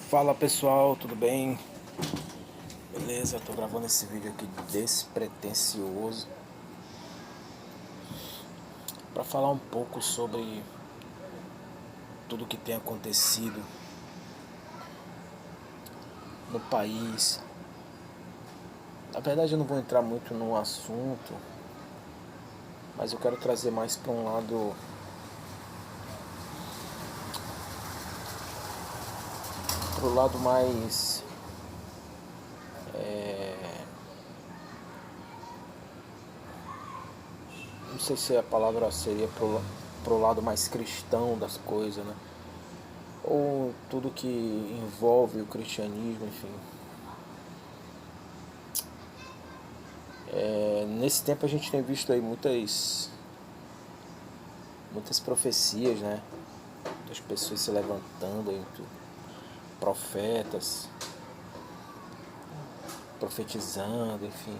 Fala pessoal, tudo bem? Beleza, eu tô gravando esse vídeo aqui despretensioso para falar um pouco sobre tudo que tem acontecido no país. Na verdade eu não vou entrar muito no assunto, mas eu quero trazer mais para pro lado mais não sei se a palavra seria pro lado mais cristão das coisas, né? Ou tudo que envolve o cristianismo, enfim. Nesse tempo a gente tem visto aí muitas profecias, né? Das pessoas se levantando, aí, profetas, profetizando, enfim.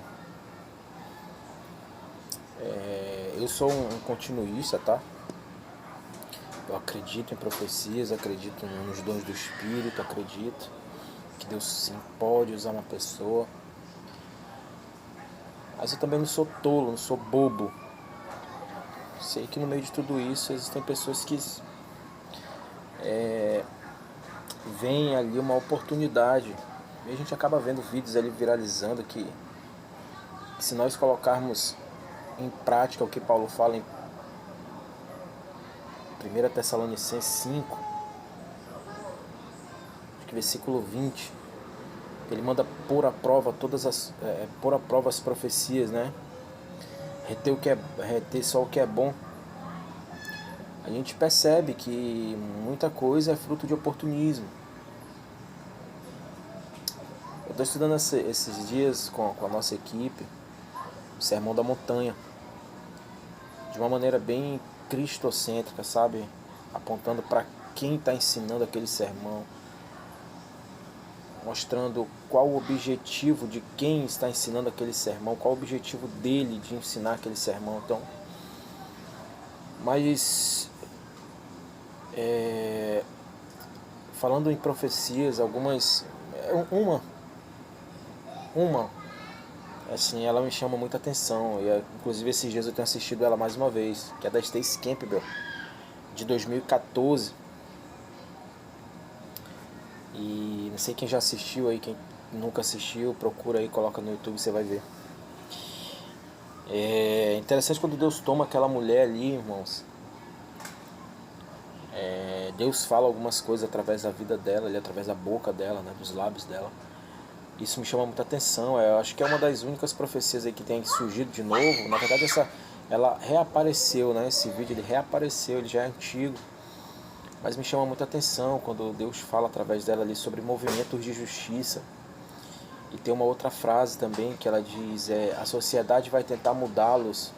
Eu sou um continuista, tá? Eu acredito em profecias, acredito nos dons do Espírito, acredito que Deus sim pode usar uma pessoa. Mas eu também não sou tolo, não sou bobo. Sei que no meio de tudo isso existem pessoas que veem ali uma oportunidade. E a gente acaba vendo vídeos ali viralizando que se nós colocarmos em prática o que Paulo fala em 1 Tessalonicenses 5, acho que versículo 20, ele manda pôr à prova pôr à prova as profecias, né? Reter só o que é bom. A gente percebe que muita coisa é fruto de oportunismo. Eu estou estudando esses dias com a nossa equipe o Sermão da Montanha, de uma maneira bem cristocêntrica, sabe? Apontando para quem está ensinando aquele sermão, mostrando qual o objetivo de quem está ensinando aquele sermão, qual o objetivo dele de ensinar aquele sermão. Então, mas falando em profecias, uma assim, ela me chama muita atenção, e inclusive esses dias eu tenho assistido ela mais uma vez, que é da Stacey Campbell, de 2014. E não sei quem já assistiu aí, quem nunca assistiu, procura aí, coloca no YouTube, você vai ver. É interessante quando Deus toma aquela mulher ali, irmãos. Deus fala algumas coisas através da vida dela, ali, através da boca dela, né, dos lábios dela. Isso me chama muita atenção. Eu acho que é uma das únicas profecias aí que tem surgido de novo. Na verdade, ela reapareceu, né? Esse vídeo ele reapareceu, ele já é antigo. Mas me chama muita atenção quando Deus fala através dela ali sobre movimentos de justiça. E tem uma outra frase também que ela diz, a sociedade vai tentar mudá-los,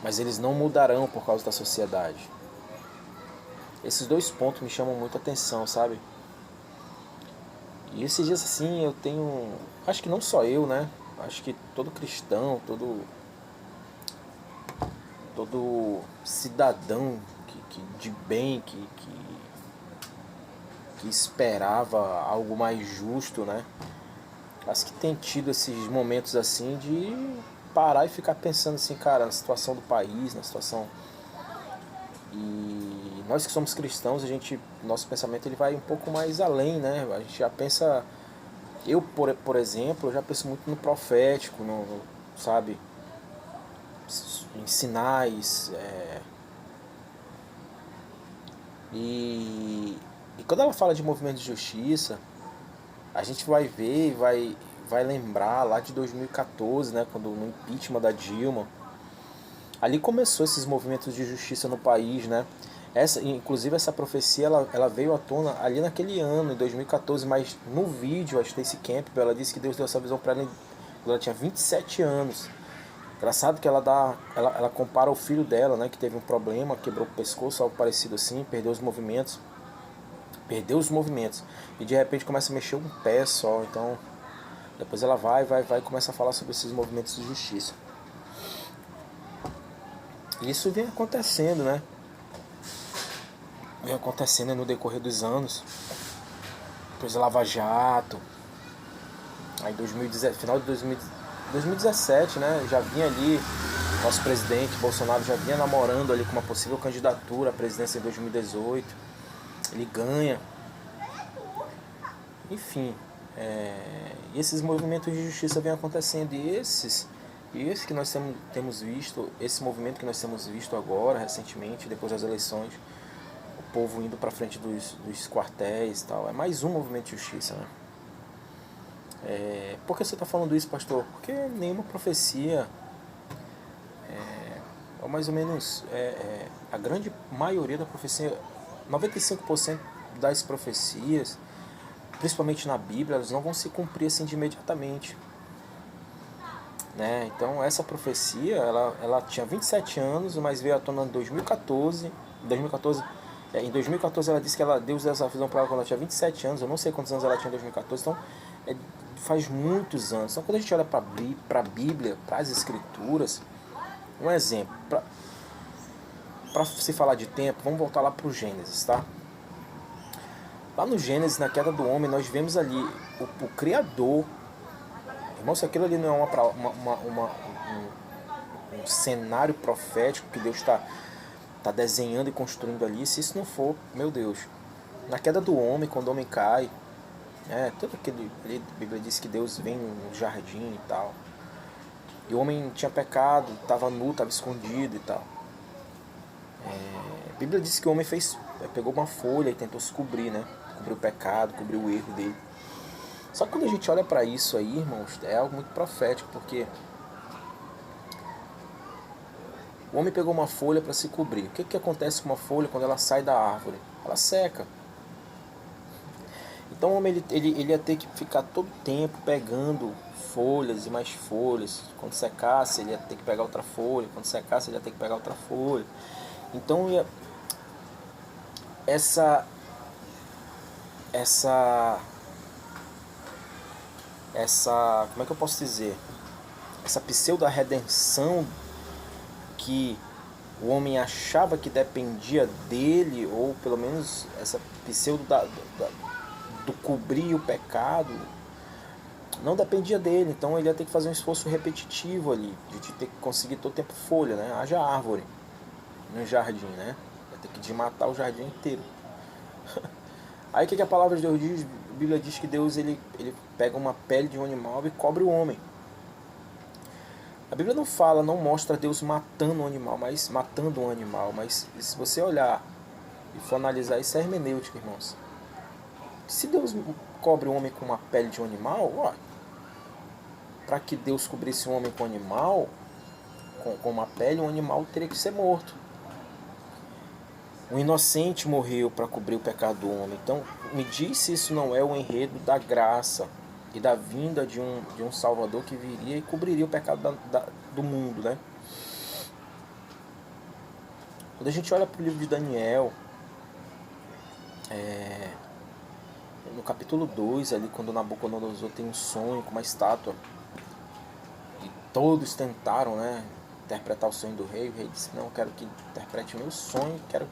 mas eles não mudarão por causa da sociedade. Esses dois pontos me chamam muita atenção, sabe? E esses dias assim eu tenho, acho que não só eu, né? Acho que todo cristão, todo cidadão de bem, que esperava algo mais justo, né? Acho que tem tido esses momentos assim de parar e ficar pensando assim, cara, na situação do país, na situação. E nós que somos cristãos, nosso pensamento ele vai um pouco mais além, né? A gente já pensa, eu por exemplo, eu já penso muito no profético, sabe, em sinais, e quando ela fala de movimento de justiça, a gente vai ver e vai lembrar lá de 2014, né, quando no impeachment da Dilma, ali começou esses movimentos de justiça no país, né? Inclusive essa profecia ela veio à tona ali naquele ano, em 2014, mas no vídeo a Stacey Campbell ela disse que Deus deu essa visão para ela quando ela tinha 27 anos. Engraçado que ela compara o filho dela, né, que teve um problema, quebrou o pescoço, algo parecido assim, perdeu os movimentos, e de repente começa a mexer um pé só. Então depois ela vai e começa a falar sobre esses movimentos de justiça. E isso vem acontecendo, né? vem acontecendo no decorrer dos anos. Depois a Lava Jato. Aí 2017, final de 2017, né? Já vinha ali, nosso presidente Bolsonaro já vinha namorando ali com uma possível candidatura à presidência em 2018. Ele ganha. Enfim, e esses movimentos de justiça vêm acontecendo. E esse que nós temos visto, esse movimento que nós temos visto agora, recentemente, depois das eleições, o povo indo para frente dos quartéis e tal, é mais um movimento de justiça, né? Por que você está falando isso, pastor? Porque nenhuma profecia, ou mais ou menos, a grande maioria da profecia, 95% das profecias, principalmente na Bíblia, elas não vão se cumprir assim de imediatamente. Né? Então essa profecia, ela tinha 27 anos, mas veio à tona em 2014. Em 2014 ela disse que Deus deu essa visão para ela quando ela tinha 27 anos. Eu não sei quantos anos ela tinha em 2014, então faz muitos anos. Então quando a gente olha para a Bíblia, para as Escrituras, um exemplo, para se falar de tempo, vamos voltar lá para o Gênesis, tá? Lá no Gênesis, na queda do homem, nós vemos ali o Criador. Irmão, se aquilo ali não é um cenário profético que Deus está desenhando e construindo ali, se isso não for, meu Deus, na queda do homem, quando o homem cai, tudo aquele, a Bíblia diz que Deus vem no jardim e tal, e o homem tinha pecado, estava nu, estava escondido e tal. A Bíblia diz que o homem pegou uma folha e tentou se cobrir, né? Cobriu o pecado, cobriu o erro dele. Só que quando a gente olha para isso aí, irmãos, é algo muito profético, porque o homem pegou uma folha para se cobrir. O que acontece com uma folha quando ela sai da árvore? Ela seca. Então o homem ele ia ter que ficar todo o tempo pegando folhas e mais folhas. Quando secasse, ele ia ter que pegar outra folha. Quando secasse, ele ia ter que pegar outra folha. Então essa como é que eu posso dizer? Essa pseudo-redenção que o homem achava que dependia dele, ou pelo menos essa pseudo do cobrir o pecado, não dependia dele. Então ele ia ter que fazer um esforço repetitivo ali, de ter que conseguir todo o tempo folha, né? Haja árvore no jardim, né? Ia ter que desmatar o jardim inteiro. Aí o que a palavra de Deus diz? A Bíblia diz que Deus ele pega uma pele de um animal e cobre o homem. A Bíblia não mostra Deus matando um animal, mas se você olhar e for analisar isso é hermenêutica, irmãos. Se Deus cobre o homem com uma pele de um animal, para que Deus cobrisse o homem com um animal, com uma pele, um animal teria que ser morto. Um inocente morreu para cobrir o pecado do homem. Então, me diz se isso não é o enredo da graça e da vinda de um Salvador que viria e cobriria o pecado do mundo, né? Quando a gente olha para o livro de Daniel, no capítulo 2, ali, quando Nabucodonosor tem um sonho com uma estátua, e todos tentaram, né, interpretar o sonho do rei, o rei disse: não, eu quero que interprete o meu sonho, quero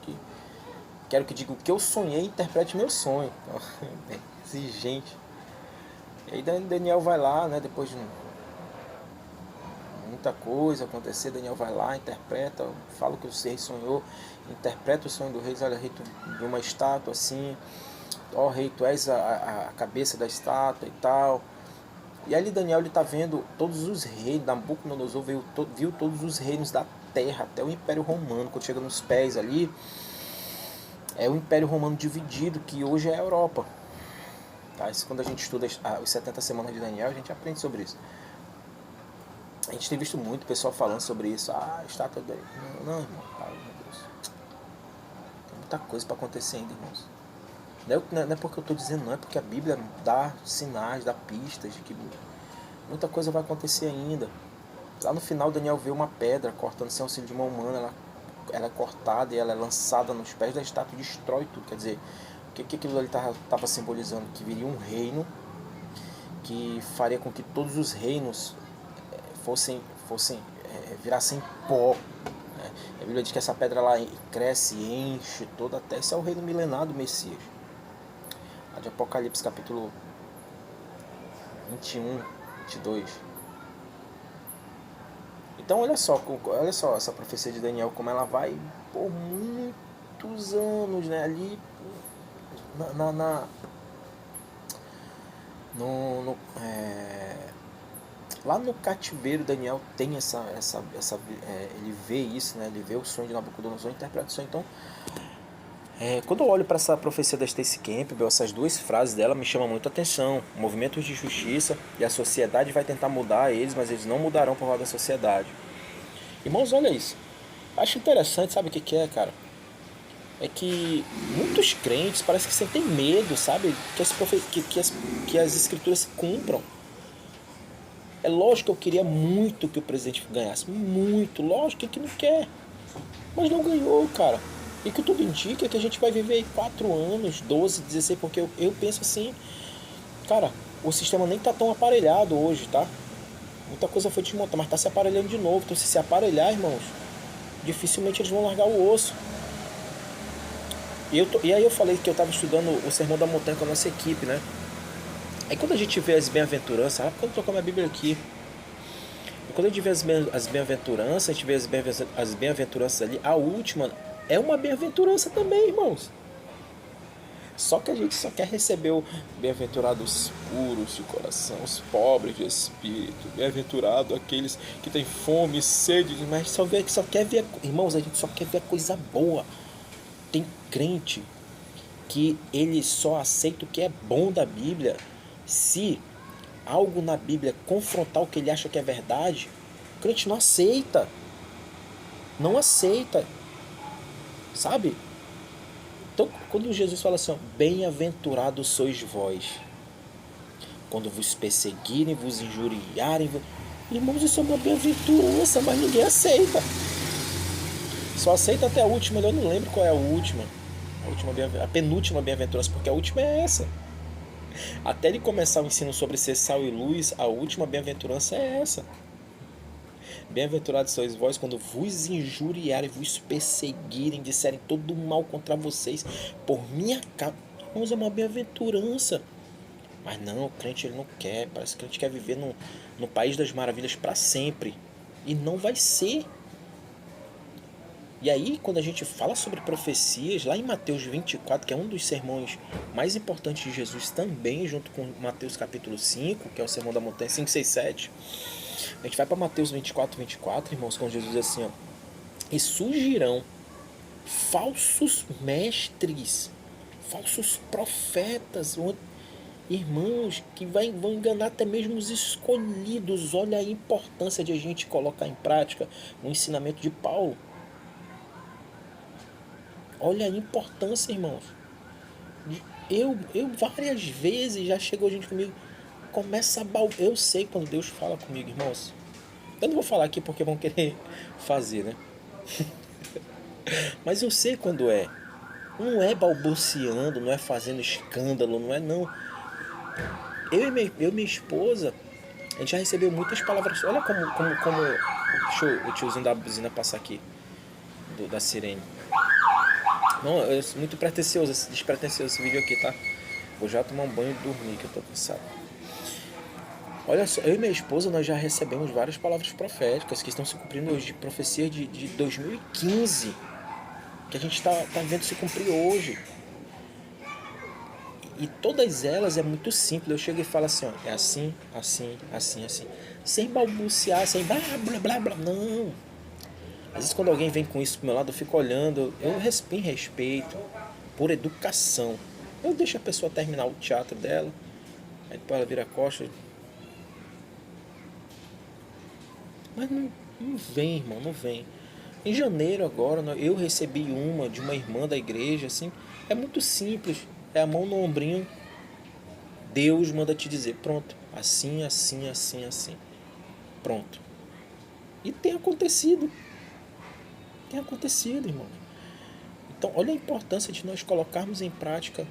que diga o que eu sonhei e interprete meu sonho. Então, é exigente. E aí Daniel vai lá, né, depois de muita coisa acontecer, Daniel vai lá, interpreta, fala o que o rei sonhou, interpreta o sonho do rei. Olha, rei, tu viu uma estátua assim, ó rei, tu és a cabeça da estátua e tal. E ali Daniel está vendo todos os reis, Nabucodonosor viu todos os reinos da terra, até o Império Romano. Quando chega nos pés ali, é o Império Romano dividido, que hoje é a Europa. Tá? Isso, quando a gente estuda os 70 semanas de Daniel, a gente aprende sobre isso. A gente tem visto muito pessoal falando sobre isso. Estátua do... Não, irmão, meu Deus. Tem muita coisa para acontecer ainda, irmãos. Não é porque eu estou dizendo, não, é porque a Bíblia dá sinais, dá pistas de que muita coisa vai acontecer ainda. Lá no final, Daniel vê uma pedra cortando sem auxílio de mão humana, ela é cortada e ela é lançada nos pés da estátua e destrói tudo. Quer dizer, o que aquilo ali estava simbolizando? Que viria um reino que faria com que todos os reinos virassem pó, A Bíblia diz que essa pedra lá cresce e enche toda a terra. Isso é o reino milenar do Messias. A de Apocalipse capítulo 21, 22. Então olha só essa profecia de Daniel, como ela vai por muitos anos, né? Ali lá no cativeiro, Daniel tem ele vê isso, né? Ele vê o sonho de Nabucodonosor, interpreta o sonho. Então, quando eu olho para essa profecia da Stacy Campbell, essas duas frases dela me chamam muito a atenção. Movimentos de justiça, e a sociedade vai tentar mudar eles, mas eles não mudarão por causa da sociedade. Irmãos, olha isso. Acho interessante, sabe o que é, cara? É que muitos crentes parece que sentem medo, sabe? Que as escrituras se cumpram. É lógico que eu queria muito que o presidente ganhasse. Muito. Lógico que não quer. Mas não ganhou, cara. E que tudo indica é que a gente vai viver aí 4 anos, 12, 16, porque eu penso assim, cara, o sistema nem tá tão aparelhado hoje, tá? Muita coisa foi desmontada, mas tá se aparelhando de novo. Então se aparelhar, irmãos, dificilmente eles vão largar o osso. E aí eu falei que eu estava estudando o Sermão da Montanha com a nossa equipe, né? Aí quando a gente vê as bem-aventuranças, quando eu tô com a minha Bíblia aqui, e quando a gente vê as bem-aventuranças, a gente vê as bem-aventuranças ali, a última é uma bem-aventurança também, irmãos. Só que a gente só quer receber o bem-aventurados puros de coração, os pobres de espírito, bem-aventurado aqueles que têm fome e sede, mas só quer ver, irmãos, a gente só quer ver a coisa boa. Tem crente que ele só aceita o que é bom da Bíblia se algo na Bíblia confrontar o que ele acha que é verdade. O crente não aceita. Não aceita. Sabe? Então, quando Jesus fala assim, bem-aventurados sois vós, quando vos perseguirem, vos injuriarem, irmãos, isso é uma bem-aventurança, mas ninguém aceita. Só aceita até a última, eu não lembro qual é a última. A penúltima bem-aventurança, porque a última é essa. Até ele começar o ensino sobre ser sal e luz, a última bem-aventurança é essa. Bem-aventurados sois vós quando vos injuriarem, vos perseguirem, disserem todo o mal contra vocês por minha causa. Irmãos, é uma bem-aventurança. Mas não, o crente ele não quer. Parece que o crente quer viver no país das maravilhas para sempre. E não vai ser. E aí, quando a gente fala sobre profecias, lá em Mateus 24, que é um dos sermões mais importantes de Jesus também, junto com Mateus capítulo 5, que é o sermão da montanha, 5, 6, 7. A gente vai para Mateus 24, 24, irmãos, quando Jesus diz assim, ó, e surgirão falsos mestres, falsos profetas, irmãos, que vão enganar até mesmo os escolhidos. Olha a importância de a gente colocar em prática o ensinamento de Paulo. Olha a importância, irmãos. Eu várias vezes já chegou gente comigo, começa a eu sei quando Deus fala comigo, irmãos. Eu não vou falar aqui porque vão querer fazer, né? Mas eu sei quando é. Não é balbuciando, não é fazendo escândalo, não é não. Eu e minha esposa, a gente já recebeu muitas palavras. Olha como deixa o tiozinho da buzina passar aqui, da sirene. Não, é muito despretensioso esse vídeo aqui, tá? Vou já tomar um banho e dormir, que eu tô cansado. Olha só, eu e minha esposa, nós já recebemos várias palavras proféticas que estão se cumprindo hoje, de profecias de 2015, que a gente tá vendo se cumprir hoje. E todas elas é muito simples. Eu chego e falo assim, ó, é assim, assim, assim, assim. Sem balbuciar, sem blá, blá, blá, blá. Não. Às vezes quando alguém vem com isso pro meu lado, eu fico olhando, eu respeito, por educação. Eu deixo a pessoa terminar o teatro dela, aí depois ela vira a costa. Mas não vem, irmão, não vem. Em janeiro agora, eu recebi uma de uma irmã da igreja, assim, é muito simples, é a mão no ombrinho, Deus manda te dizer, pronto, assim, assim, assim, assim, pronto. E tem acontecido, irmão. Então, olha a importância de nós colocarmos em prática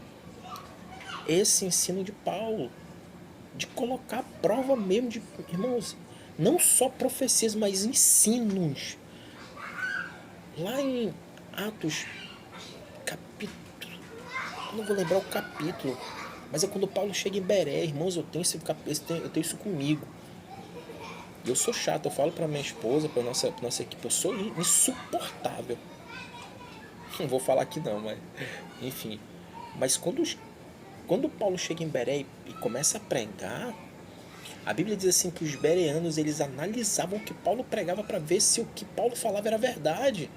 esse ensino de Paulo, de colocar a prova mesmo de, irmãos, não só profecias, mas ensinos. Lá em Atos, capítulo, eu não vou lembrar o capítulo, mas é quando Paulo chega em Beré, irmãos, eu tenho isso comigo. Eu sou chato, eu falo pra minha esposa, pra nossa equipe, eu sou insuportável. Não vou falar aqui não, mas enfim. Mas quando Paulo chega em Beré e começa a pregar, a Bíblia diz assim que os bereanos eles analisavam o que Paulo pregava para ver se o que Paulo falava era verdade.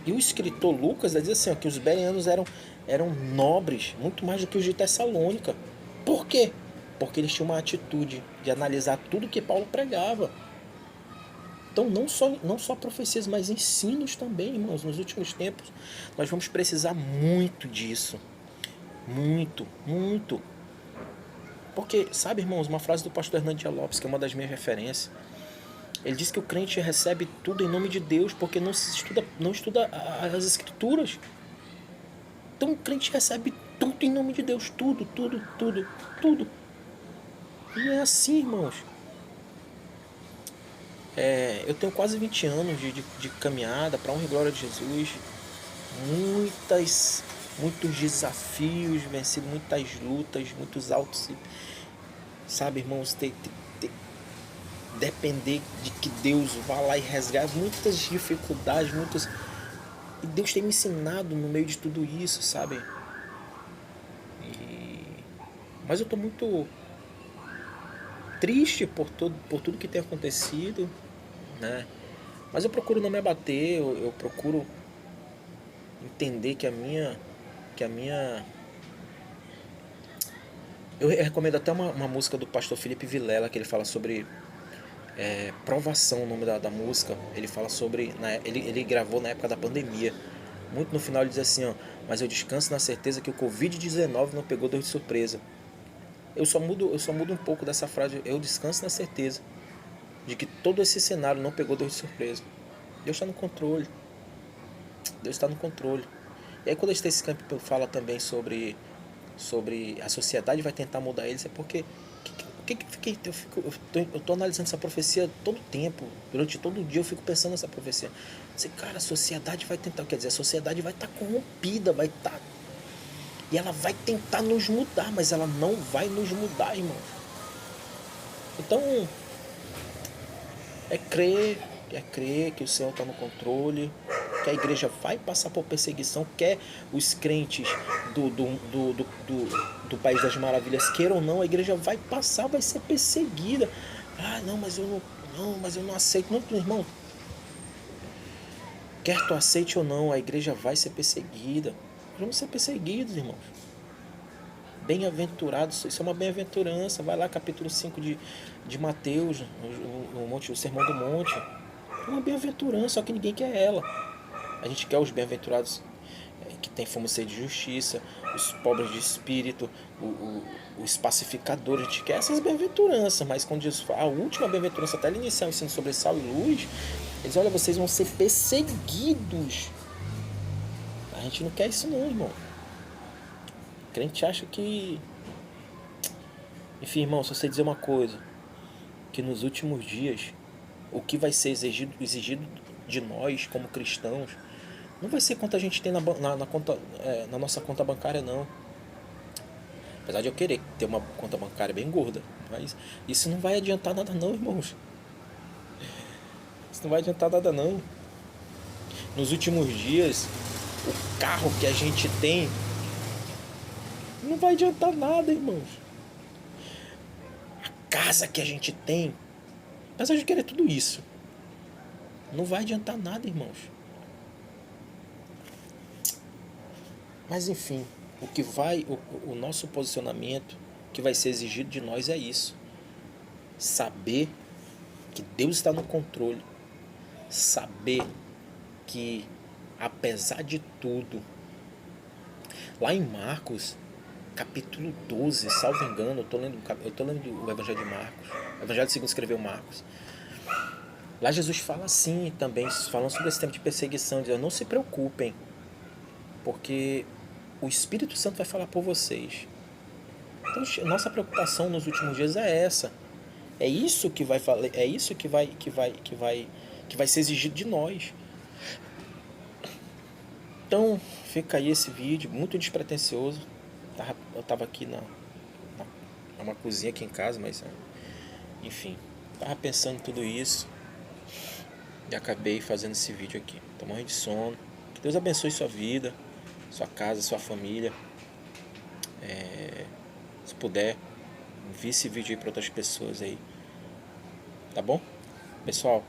E o escritor Lucas diz assim, ó, que os bereanos eram nobres, muito mais do que os de Tessalônica. Por quê? Porque eles tinham uma atitude de analisar tudo que Paulo pregava. Então não só profecias, mas ensinos também, irmãos. Nos últimos tempos nós vamos precisar muito disso. Muito, muito. Porque, sabe, irmãos, uma frase do pastor Hernandes Lopes, que é uma das minhas referências, ele diz que o crente recebe tudo em nome de Deus, porque não estuda as escrituras. Então o crente recebe tudo em nome de Deus, tudo, tudo, tudo, tudo. E é assim, irmãos. Eu tenho quase 20 anos de caminhada para honra e glória de Jesus. Muitos desafios, vencido muitas lutas, muitos altos. Sabe, irmãos, depender de que Deus vá lá e resgate muitas dificuldades, e Deus tem me ensinado no meio de tudo isso, sabe? Mas eu tô muito triste por tudo que tem acontecido, né? Mas eu procuro não me abater, eu procuro entender que a minha eu recomendo até uma música do pastor Felipe Vilela, que ele fala sobre provação, o nome da música. Ele fala sobre, ele gravou na época da pandemia. Muito no final ele diz assim, ó, mas eu descanso na certeza que o Covid-19 não pegou Deus de surpresa. Eu só mudo um pouco dessa frase, eu descanso na certeza de que todo esse cenário não pegou Deus de surpresa. Deus está no controle. Deus está no controle. E aí quando a Stacey Campbell fala também sobre a sociedade vai tentar mudar eles, é porque eu tô analisando essa profecia todo tempo, durante todo o dia eu fico pensando nessa profecia. Cara, a sociedade vai tentar, quer dizer, a sociedade vai estar corrompida, vai estar. E ela vai tentar nos mudar, mas ela não vai nos mudar, irmão. Então, é crer que o Senhor está no controle, que a igreja vai passar por perseguição, quer os crentes do País das Maravilhas queiram ou não, a igreja vai passar, vai ser perseguida. Ah, não, mas eu não aceito. Não, irmão, quer tu aceite ou não, a igreja vai ser perseguida. Vamos ser perseguidos, irmãos. Bem-aventurados, isso é uma bem-aventurança. Vai lá, capítulo 5 de Mateus, o Sermão do Monte. É uma bem-aventurança, só que ninguém quer ela. A gente quer os bem-aventurados que tem fome e sede de justiça, os pobres de espírito, os pacificadores. A gente quer essas bem-aventuranças, mas quando Jesus fala, a última bem-aventurança, até ele iniciar o ensino sobre sal e luz, eles olha, vocês vão ser perseguidos. A gente não quer isso não, irmão. O crente acha que... Enfim, irmão, só sei dizer uma coisa, que nos últimos dias, o que vai ser exigido de nós como cristãos não vai ser quanto a gente tem na nossa conta bancária, não. Apesar de eu querer ter uma conta bancária bem gorda, mas isso não vai adiantar nada não, irmãos. Isso não vai adiantar nada não. Nos últimos dias, o carro que a gente tem não vai adiantar nada, irmãos. A casa que a gente tem, apesar de querer tudo isso, não vai adiantar nada, irmãos. Mas enfim, o nosso posicionamento que vai ser exigido de nós é isso. Saber que Deus está no controle. Saber que, apesar de tudo, lá em Marcos, capítulo 12, salvo engano, eu tô lendo o Evangelho de Marcos, o Evangelho segundo escreveu Marcos. Lá Jesus fala assim também, falando sobre esse tempo de perseguição, dizendo, não se preocupem, porque o Espírito Santo vai falar por vocês. Então, nossa preocupação nos últimos dias é essa. É isso que vai ser exigido de nós. Então, fica aí esse vídeo, muito despretensioso. Eu tava aqui numa cozinha aqui em casa, mas enfim, tava pensando em tudo isso e acabei fazendo esse vídeo aqui. Tô morrendo de sono. Que Deus abençoe sua vida, sua casa, sua família. Se puder, envie esse vídeo aí para outras pessoas aí, tá bom? Pessoal,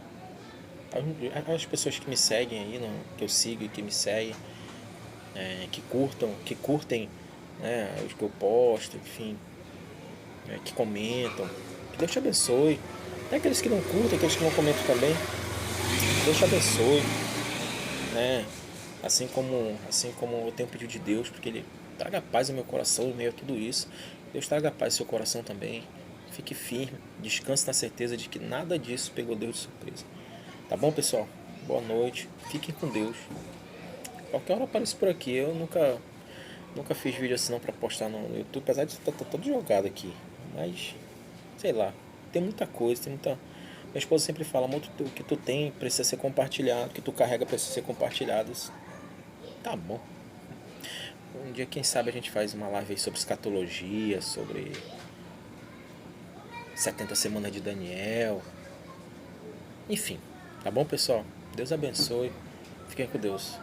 as pessoas que me seguem aí, que eu sigo e que me seguem, que curtem, né, os que eu posto, enfim, que comentam. Que Deus te abençoe. Tem aqueles que não curtem, aqueles que não comentam também. Que Deus te abençoe, né? Assim como eu tenho pedido de Deus, porque Ele traga paz ao meu coração em meio a tudo isso. Deus traga paz ao seu coração também. Fique firme, descanse na certeza de que nada disso pegou Deus de surpresa. Tá bom, pessoal? Boa noite. Fiquem com Deus. Qualquer hora eu apareço por aqui. Eu nunca fiz vídeo assim não pra postar no YouTube, apesar de estar todo jogado aqui. Mas, sei lá, tem muita coisa, tem muita. Minha esposa sempre fala, amor, o que tu tem precisa ser compartilhado, o que tu carrega precisa ser compartilhado. Tá bom. Um dia, quem sabe, a gente faz uma live aí sobre escatologia, sobre 70 semanas de Daniel. Enfim, tá bom, pessoal? Deus abençoe. Fiquem com Deus.